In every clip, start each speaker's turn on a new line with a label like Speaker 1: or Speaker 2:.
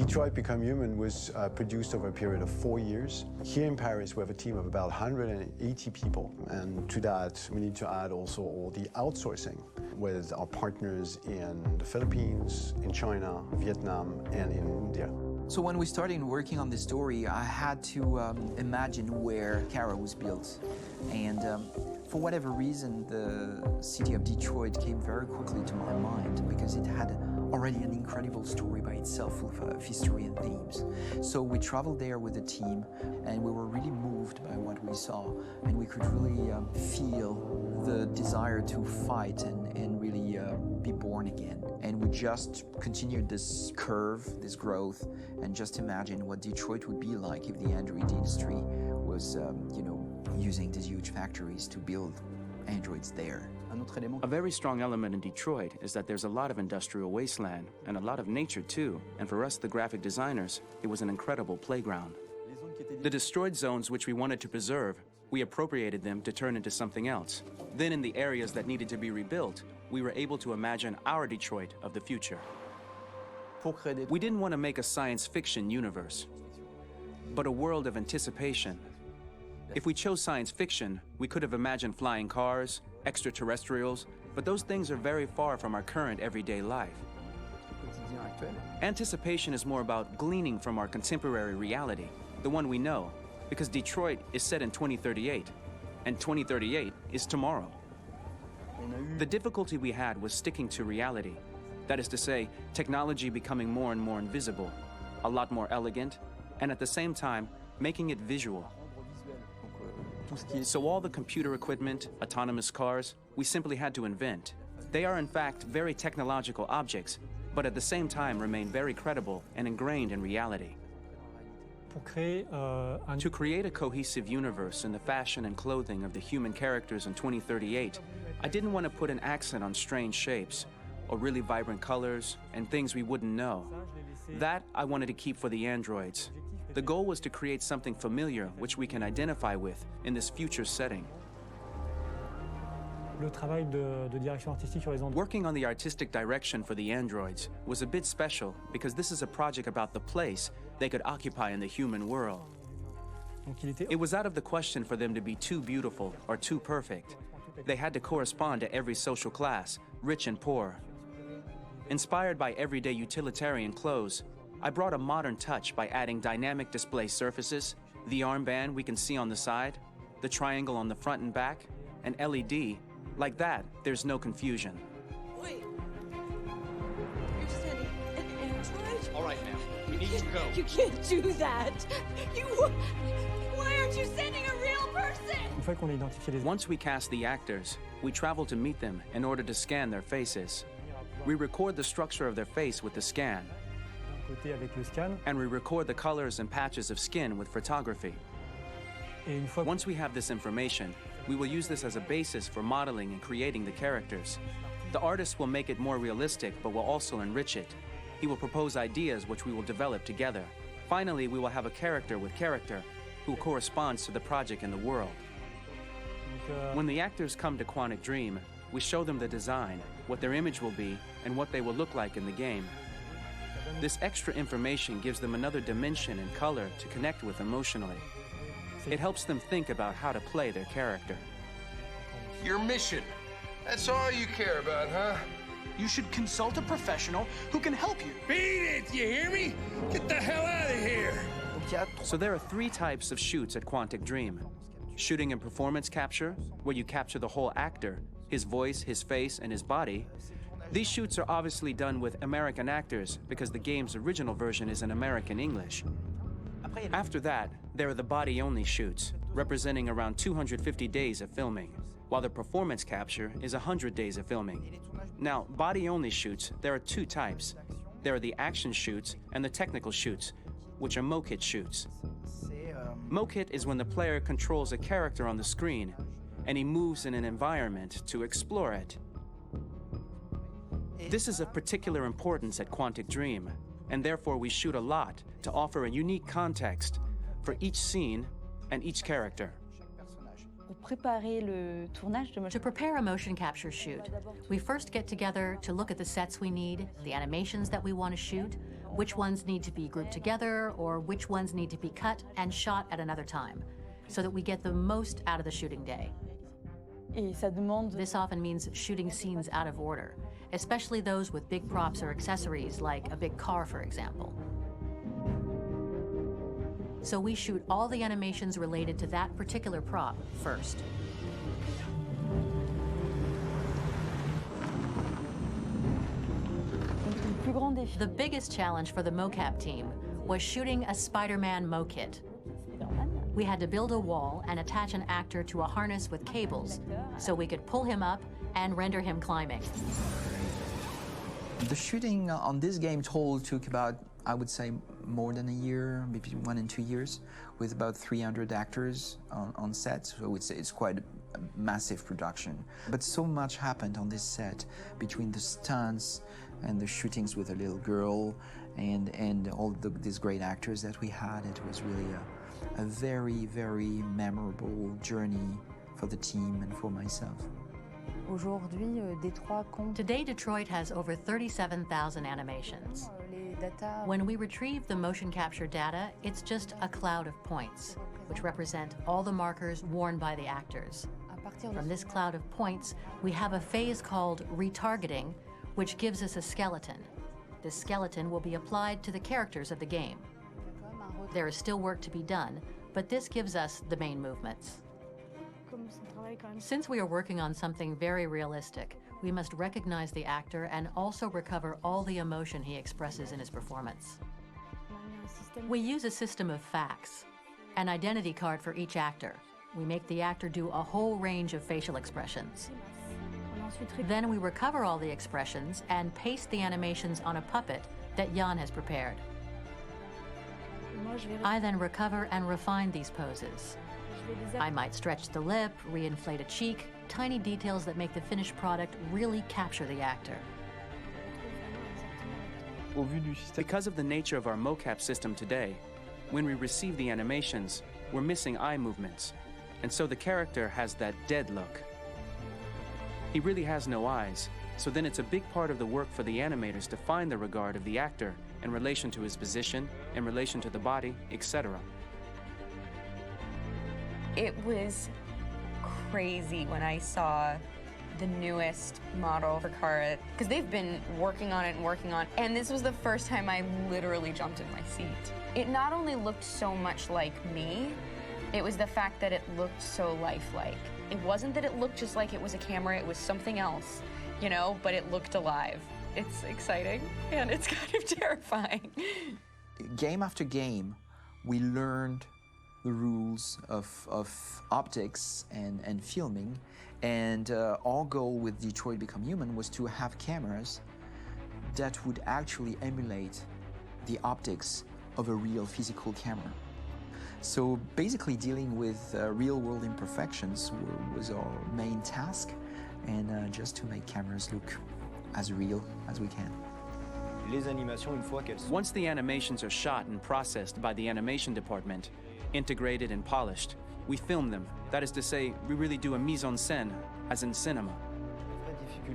Speaker 1: Detroit Become Human was produced over a period of 4 years. Here in Paris, we have a team of about 180 people. And to that, we need to add also all the outsourcing with our partners in the Philippines, in China, Vietnam, and in India.
Speaker 2: So when we started working on this story, I had to imagine where Kara was built. And for whatever reason, the city of Detroit came very quickly to my mind because it had already an incredible story by itself, full of history and themes. So we traveled there with the team, and we were really moved by what we saw, and we could really feel the desire to fight and really be born again. And we just continued this curve, this growth, and just imagine what Detroit would be like if the Android industry was, using these huge factories to build androids there.
Speaker 3: A very strong element in Detroit is that there's a lot of industrial wasteland and a lot of nature too, and for us, the graphic designers, it was an incredible playground. The destroyed zones which we wanted to preserve, we appropriated them to turn into something else. Then in the areas that needed to be rebuilt, we were able to imagine our Detroit of the future. We didn't want to make a science fiction universe, but a world of anticipation. If we chose science fiction, we could have imagined flying cars, extraterrestrials, but those things are very far from our current everyday life. Anticipation is more about gleaning from our contemporary reality, the one we know, because Detroit is set in 2038, and 2038 is tomorrow. The difficulty we had was sticking to reality. That is to say, technology becoming more and more invisible, a lot more elegant, and at the same time, making it visual. So all the computer equipment, autonomous cars, we simply had to invent. They are in fact very technological objects, but at the same time remain very credible and ingrained in reality. To create a cohesive universe in the fashion and clothing of the human characters in 2038, I didn't want to put an accent on strange shapes, or really vibrant colors, and things we wouldn't know. That I wanted to keep for the androids. The goal was to create something familiar which we can identify with in this future setting. Working on the artistic direction for the androids was a bit special because this is a project about the place they could occupy in the human world. It was out of the question for them to be too beautiful or too perfect. They had to correspond to every social class, rich and poor. Inspired by everyday utilitarian clothes, I brought a modern touch by adding dynamic display surfaces, the armband we can see on the side, the triangle on the front and back, an LED. Like that, there's no confusion.
Speaker 4: Wait. You're sending an android?
Speaker 5: All right, ma'am. We need to go.
Speaker 4: You can't do that. Why aren't you sending a real person?
Speaker 3: Once we cast the actors, we travel to meet them in order to scan their faces. We record the structure of their face with the scan. And we record the colors and patches of skin with photography. Once we have this information, we will use this as a basis for modeling and creating the characters. The artist will make it more realistic, but will also enrich it. He will propose ideas which we will develop together. Finally, we will have a character with character who corresponds to the project and the world. When the actors come to Quantic Dream, we show them the design, what their image will be, and what they will look like in the game. This extra information gives them another dimension and color to connect with emotionally. It helps them think about how to play their character.
Speaker 5: Your mission. That's all you care about, huh?
Speaker 6: You should consult a professional who can help you.
Speaker 5: Beat it, you hear me? Get the hell out of here!
Speaker 3: So there are 3 types of shoots at Quantic Dream. Shooting and performance capture, where you capture the whole actor, his voice, his face, and his body. These shoots are obviously done with American actors because the game's original version is in American English. After that, there are the body-only shoots, representing around 250 days of filming, while the performance capture is 100 days of filming. Now, body-only shoots, there are 2 types. There are the action shoots and the technical shoots, which are mo-kit shoots. Mo-kit is when the player controls a character on the screen, and he moves in an environment to explore it. This is of particular importance at Quantic Dream, and therefore we shoot a lot to offer a unique context for each scene and each character.
Speaker 7: To prepare a motion capture shoot, we first get together to look at the sets we need, the animations that we want to shoot, which ones need to be grouped together or which ones need to be cut and shot at another time, so that we get the most out of the shooting day. This often means shooting scenes out of order, especially those with big props or accessories, like a big car, for example. So we shoot all the animations related to that particular prop first. The biggest challenge for the mocap team was shooting a Spider-Man mo-kit. We had to build a wall and attach an actor to a harness with cables so we could pull him up and render him climbing.
Speaker 2: The shooting on this game took about, I would say, more than a year, maybe 1 and 2 years, with about 300 actors on set. So it's quite a massive production. But so much happened on this set between the stunts and the shootings with a little girl and all these great actors that we had. It was really a very, very memorable journey for the team and for myself.
Speaker 7: Today, Detroit has over 37,000 animations. When we retrieve the motion capture data, it's just a cloud of points, which represent all the markers worn by the actors. From this cloud of points, we have a phase called retargeting, which gives us a skeleton. This skeleton will be applied to the characters of the game. There is still work to be done, but this gives us the main movements. Since we are working on something very realistic, we must recognize the actor and also recover all the emotion he expresses in his performance. We use a system of facts, an identity card for each actor. We make the actor do a whole range of facial expressions. Then we recover all the expressions and paste the animations on a puppet that Jan has prepared. I then recover and refine these poses. I might stretch the lip, reinflate a cheek, tiny details that make the finished product really capture the actor.
Speaker 3: Because of the nature of our mocap system today, when we receive the animations, we're missing eye movements, and so the character has that dead look. He really has no eyes, so then it's a big part of the work for the animators to find the regard of the actor in relation to his position, in relation to the body, etc.
Speaker 8: It was crazy when I saw the newest model for Kara, because they've been working on it and working on it, and this was the first time I literally jumped in my seat. It not only looked so much like me, it was the fact that it looked so lifelike. It wasn't that it looked just like it was a camera, it was something else, you know, but it looked alive. It's exciting, and it's kind of terrifying.
Speaker 2: Game after game, we learned the rules of optics and filming, and our goal with Detroit Become Human was to have cameras that would actually emulate the optics of a real physical camera. So basically dealing with real-world imperfections was our main task, and just to make cameras look as real as we can.
Speaker 3: Once the animations are shot and processed by the animation department, integrated and polished, we film them. That is to say, we really do a mise en scène, as in cinema.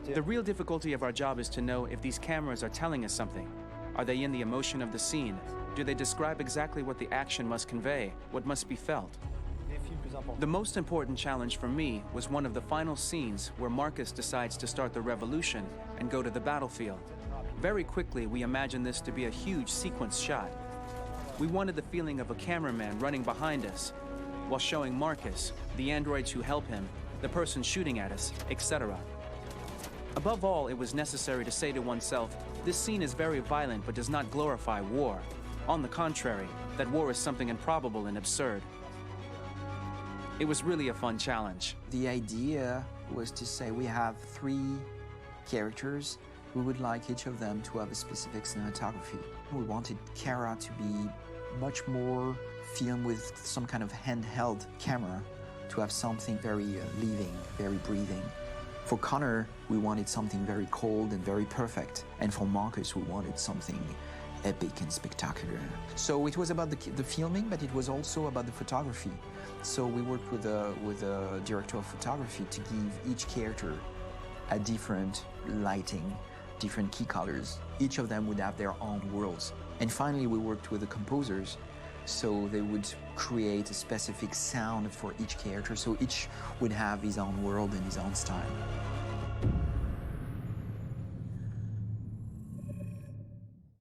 Speaker 3: The real difficulty of our job is to know if these cameras are telling us something. Are they in the emotion of the scene? Do they describe exactly what the action must convey, what must be felt? The most important challenge for me was one of the final scenes where Marcus decides to start the revolution and go to the battlefield. Very quickly, we imagined this to be a huge sequence shot. We wanted the feeling of a cameraman running behind us, while showing Marcus, the androids who help him, the person shooting at us, etc. Above all, it was necessary to say to oneself, this scene is very violent but does not glorify war. On the contrary, that war is something improbable and absurd. It was really a fun challenge.
Speaker 2: The idea was to say we have 3 characters. We would like each of them to have a specific cinematography. We wanted Kara to be much more filmed with some kind of handheld camera, to have something very living, very breathing. For Connor, we wanted something very cold and very perfect. And for Marcus, we wanted something epic and spectacular. So it was about the filming, but it was also about the photography. So we worked with a director of photography to give each character a different lighting, different key colors. Each of them would have their own worlds. And finally, we worked with the composers, so they would create a specific sound for each character, so each would have his own world and his own style.